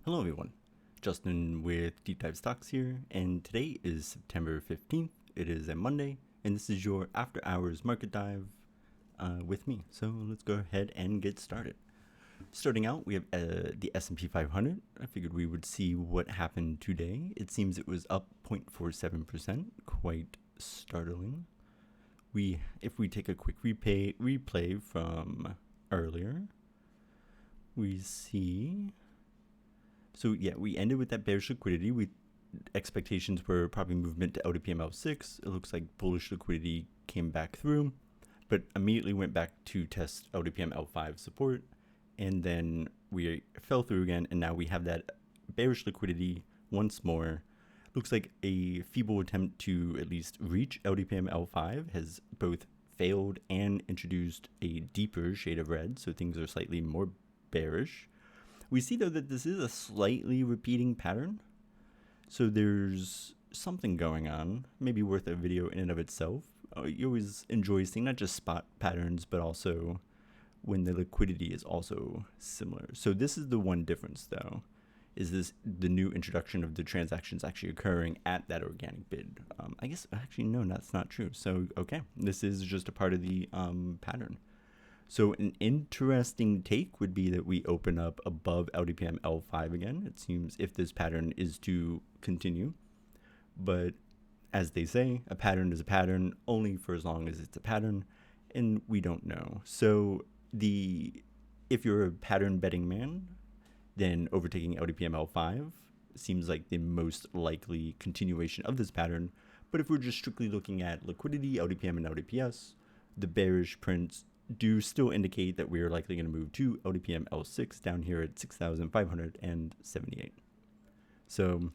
Hello everyone, Justin with Deep Dive Stocks here, and today is September 15th. It is a Monday, and this is your After Hours Market Dive with me. So let's go ahead and get started. Starting out, we have the S&P 500. I figured we would see what happened today. It seems it was up 0.47%, quite startling. If we take a quick replay from earlier, we see... So yeah, we ended with that bearish liquidity. Expectations were probably movement to LTPM L6. It looks like bullish liquidity came back through, but immediately went back to test LTPM L5 support, and then we fell through again, and now we have that bearish liquidity once more. Looks like a feeble attempt to at least reach LTPM L5 has both failed and introduced a deeper shade of red, so things are slightly more bearish. We see, though, that this is a slightly repeating pattern. So there's something going on, maybe worth a video in and of itself. You always enjoy seeing not just spot patterns, but also when the liquidity is also similar. So this is the one difference, though, is the new introduction of the transactions actually occurring at that organic bid. I guess, actually, no, that's not true. So, okay, this is just a part of the pattern. So an interesting take would be that we open up above LTPM L5 again. It seems if this pattern is to continue. But as they say, a pattern is a pattern only for as long as it's a pattern, and we don't know. So if you're a pattern betting man, then overtaking LTPM L5 seems like the most likely continuation of this pattern. But if we're just strictly looking at liquidity, LTPM and LTPS, the bearish prints do still indicate that we are likely going to move to LTPM L6 down here at 6,578. So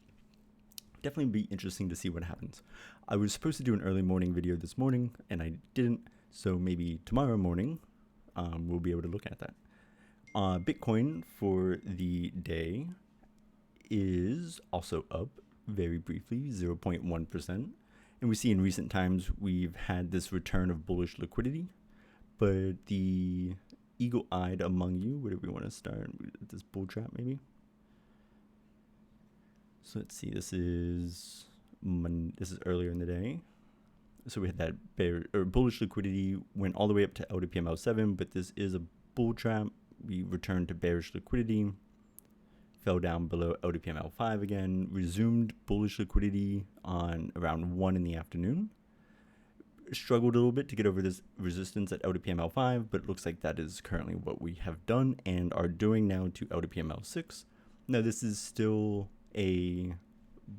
definitely be interesting to see what happens. I was supposed to do an early morning video this morning, and I didn't. So maybe tomorrow morning we'll be able to look at that. Bitcoin for the day is also up very briefly, 0.1%. And we see in recent times we've had this return of bullish liquidity. But the eagle-eyed among you, where do we want to start? This bull trap, maybe? So let's see. This is earlier in the day. So we had that bullish liquidity went all the way up to LTPM L7, but this is a bull trap. We returned to bearish liquidity, fell down below LTPM L5 again, resumed bullish liquidity on around 1 in the afternoon. Struggled a little bit to get over this resistance at LTPM L5, but it looks like that is currently what we have done and are doing now to LTPM L6. Now this is still a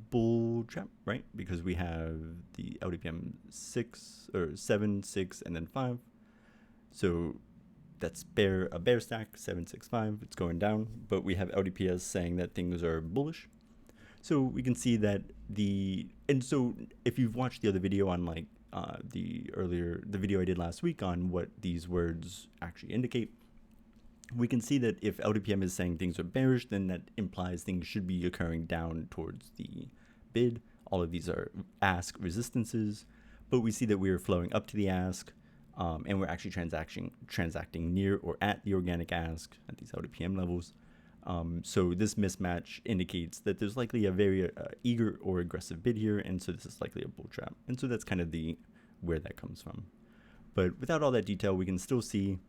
bull trap, right? Because we have the LTPM 7, 6, and then 5. So that's a bear stack, 7, 6, 5. It's going down, but we have LTPS saying that things are bullish. So we can see that and so if you've watched the other video on the video I did last week on what these words actually indicate, we can see that if LTPM is saying things are bearish, then that implies things should be occurring down towards the bid. All of these are ask resistances, but we see that we are flowing up to the ask, and we're actually transacting near or at the organic ask at these LTPM levels. So this mismatch indicates that there's likely a very eager or aggressive bid here, and so this is likely a bull trap. And so that's kind of where that comes from. But without all that detail, we can still see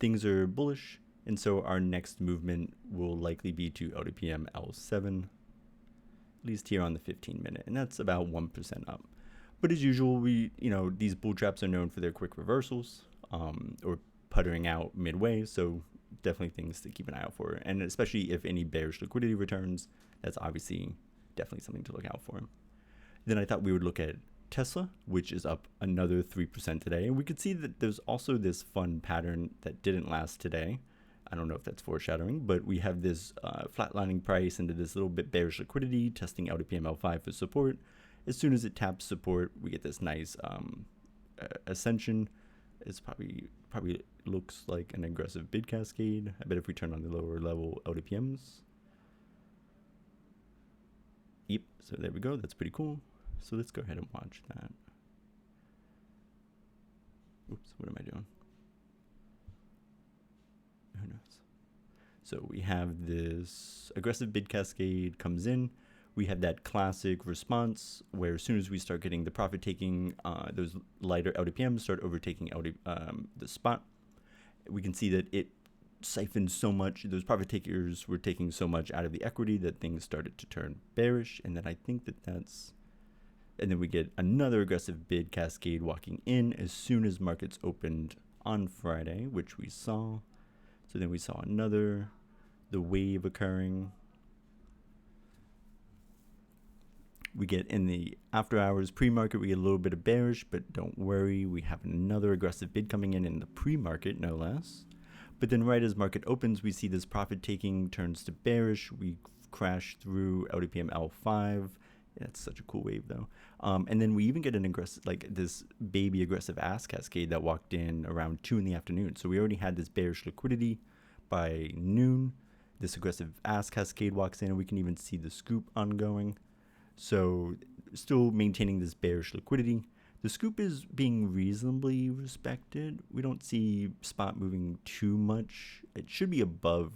things are bullish, and so our next movement will likely be to LTPM L7, at least here on the 15-minute, and that's about 1% up. But as usual, these bull traps are known for their quick reversals or puttering out midway, so definitely things to keep an eye out for, and especially if any bearish liquidity returns, that's obviously definitely something to look out for. Then I thought we would look at Tesla, which is up another 3% today, and we could see that there's also this fun pattern that didn't last today. I don't know if that's foreshadowing, but we have this flatlining price into this little bit bearish liquidity, testing LTPM L5 for support. As soon as it taps support, we get this nice ascension. It's probably looks like an aggressive bid cascade. I bet if we turn on the lower level LTPMs. Yep, so there we go. That's pretty cool. So let's go ahead and watch that. Oops, what am I doing? Who knows? So we have this aggressive bid cascade comes in. We have that classic response where as soon as we start getting the profit taking, those lighter LDPMs start overtaking the spot. We can see that it siphoned so much, those profit takers were taking so much out of the equity that things started to turn bearish. And then I think and then we get another aggressive bid cascade walking in as soon as markets opened on Friday, which we saw. So then we saw the wave occurring. We get in the after hours pre-market, we get a little bit of bearish, but don't worry, we have another aggressive bid coming in the pre-market, no less. But then right as market opens, we see this profit taking turns to bearish. We crash through LDPM L5. That's such a cool wave though. And then we even get an aggressive, like this baby aggressive ask cascade that walked in around 2 in the afternoon. So we already had this bearish liquidity by noon. This aggressive ask cascade walks in, and we can even see the scoop ongoing. So still maintaining this bearish liquidity. The scoop is being reasonably respected. We don't see spot moving too much. It should be above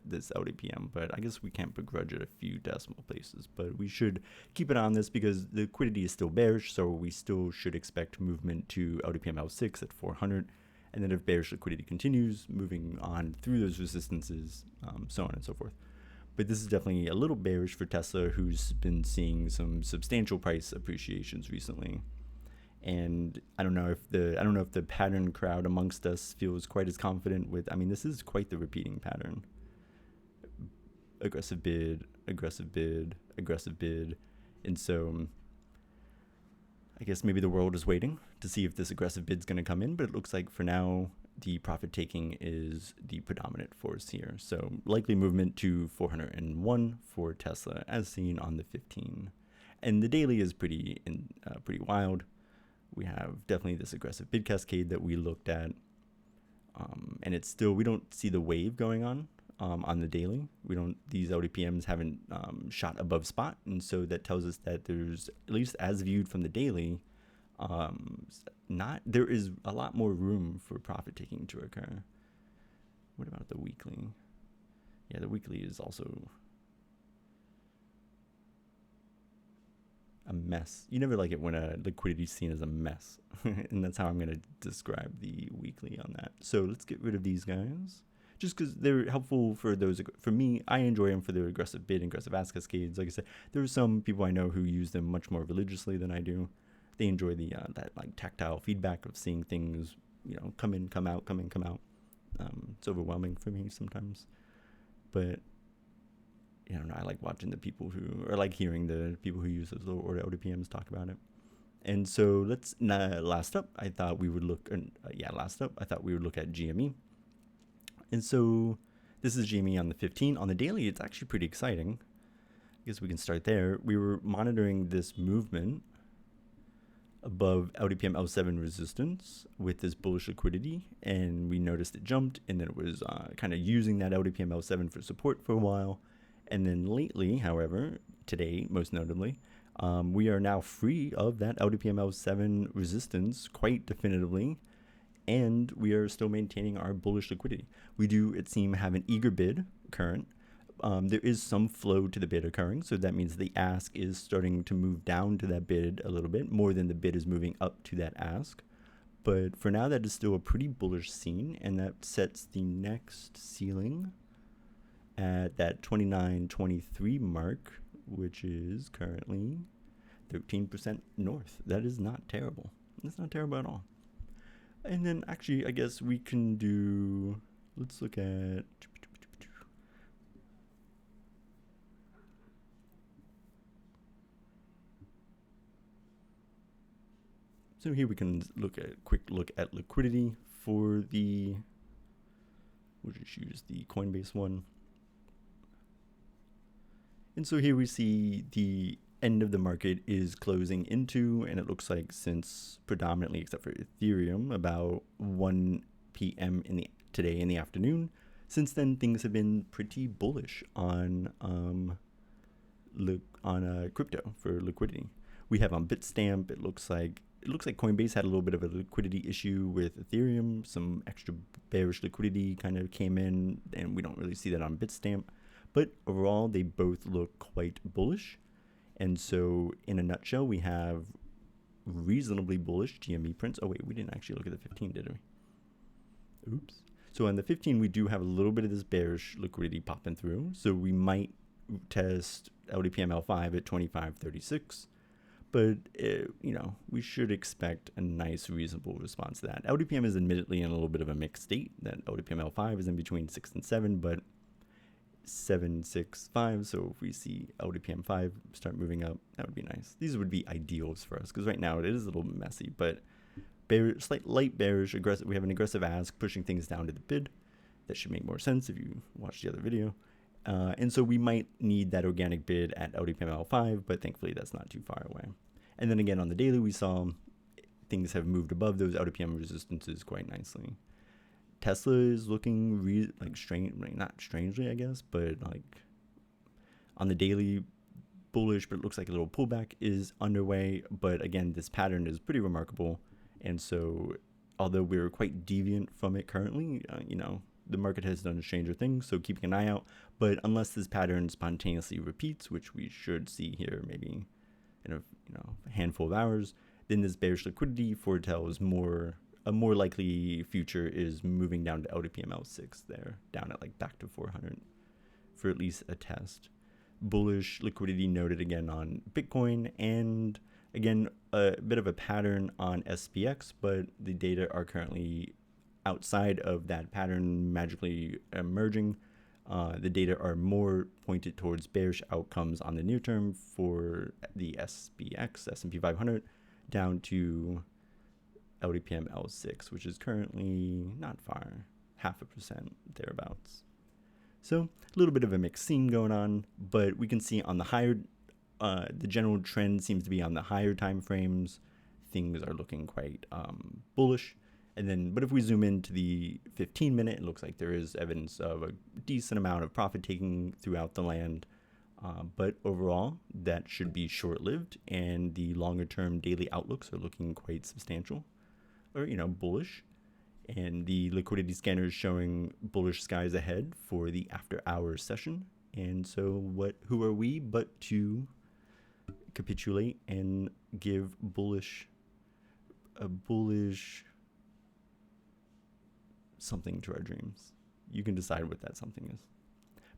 this LDPM, but I guess we can't begrudge it a few decimal places. But we should keep it on this because the liquidity is still bearish, so we still should expect movement to LDPM L6 at 400. And then if bearish liquidity continues, moving on through those resistances, so on and so forth. But this is definitely a little bearish for Tesla, who's been seeing some substantial price appreciations recently. And I don't know if the pattern crowd amongst us feels quite as confident with. I mean, this is quite the repeating pattern. Aggressive bid, aggressive bid, aggressive bid. And so I guess maybe the world is waiting to see if this aggressive bid's going to come in, but it looks like for now the profit taking is the predominant force here. So likely movement to 401 for Tesla as seen on the 15. And the daily is pretty wild. We have definitely this aggressive bid cascade that we looked at. And it's still, we don't see the wave going on the daily. These LDPMs haven't shot above spot. And so that tells us that there's, at least as viewed from the daily, there is a lot more room for profit taking to occur. What about the weekly? Yeah, the weekly is also a mess. You never like it when a liquidity is seen as a mess. And that's how I'm going to describe the weekly on that. So let's get rid of these guys. Just because they're helpful for those. For me, I enjoy them for their aggressive bid and aggressive ask cascades. Like I said, there are some people I know who use them much more religiously than I do. They enjoy that like tactile feedback of seeing things, come in, come out, come in, come out. It's overwhelming for me sometimes, but I don't know. I like watching the people who, or like hearing the people who use those lower order LDPMs talk about it. And so last up, I thought we would look at GME. And so this is GME on the 15. On the daily, it's actually pretty exciting. I guess we can start there. We were monitoring this movement above LDPM L7 resistance with this bullish liquidity, and we noticed it jumped, and then it was kind of using that LDPM L7 for support for a while. And then lately, however, today most notably, we are now free of that LDPM L7 resistance quite definitively, and we are still maintaining our bullish liquidity. We do, it seems, have an eager bid current. There is some flow to the bid occurring, so that means the ask is starting to move down to that bid a little bit more than the bid is moving up to that ask. But for now, that is still a pretty bullish scene, and that sets the next ceiling at that 29.23 mark, which is currently 13% north. That is not terrible. That's not terrible at all. And then actually, I guess we can do, let's look at, so here we can quick look at liquidity for we'll just use the Coinbase one. And so here we see the end of the market is closing into, and it looks like since predominantly, except for Ethereum, about 1 p.m. today in the afternoon, since then things have been pretty bullish on crypto for liquidity. We have on Bitstamp, it looks like it looks like Coinbase had a little bit of a liquidity issue with Ethereum. Some extra bearish liquidity kind of came in, and we don't really see that on Bitstamp. But overall, they both look quite bullish. And so in a nutshell, we have reasonably bullish GME prints. Oh wait, we didn't actually look at the 15, did we? Oops. So on the 15, we do have a little bit of this bearish liquidity popping through. So we might test LDPM L5 at 25.36. But, you know, we should expect a nice, reasonable response to that. LDPM is admittedly in a little bit of a mixed state. That LDPM L5 is in between 6 and 7, but 7, 6, 5. So if we see LDPM 5 start moving up, that would be nice. These would be ideals for us because right now it is a little messy, but bearish, light bearish, aggressive. We have an aggressive ask pushing things down to the bid. That should make more sense if you watch the other video. And so we might need that organic bid at LDPM L5, but thankfully that's not too far away. And then again on the daily, we saw things have moved above those LDPM resistances quite nicely. Tesla is looking strange, not strangely, I guess, but like on the daily bullish, but it looks like a little pullback is underway. But again, this pattern is pretty remarkable. And so although we're quite deviant from it currently, you know, the market has done stranger things, so keeping an eye out. But unless this pattern spontaneously repeats, which we should see here maybe in a handful of hours, then this bearish liquidity foretells a more likely future is moving down to LDPM L6 there, down at like back to 400 for at least a test. Bullish liquidity noted again on Bitcoin, and again a bit of a pattern on SPX, but the data are currently outside of that pattern magically emerging. The data are more pointed towards bearish outcomes on the near term for the SPX, S&P 500, down to LDPM L6, which is currently not far, 0.5% thereabouts. So a little bit of a mixed scene going on, but we can see on the higher, the general trend seems to be on the higher time frames. Things are looking quite bullish. And then, but if we zoom into the 15-minute, it looks like there is evidence of a decent amount of profit taking throughout the land. But overall, that should be short-lived, and the longer-term daily outlooks are looking quite substantial, or bullish. And the liquidity scanner is showing bullish skies ahead for the after-hours session. And so, who are we but to capitulate and give a bullish something to our dreams? You can decide what that something is.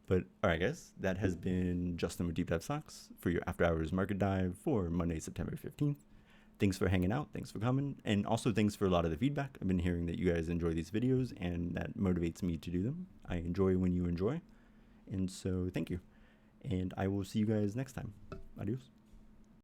But all right, guys, that has been Justin with Deep Dive Stocks for your After Hours Market Dive for Monday, September 15th. Thanks for hanging out. Thanks for coming. And also thanks for a lot of the feedback. I've been hearing that you guys enjoy these videos, and that motivates me to do them. I enjoy when you enjoy. And so thank you. And I will see you guys next time. Adios.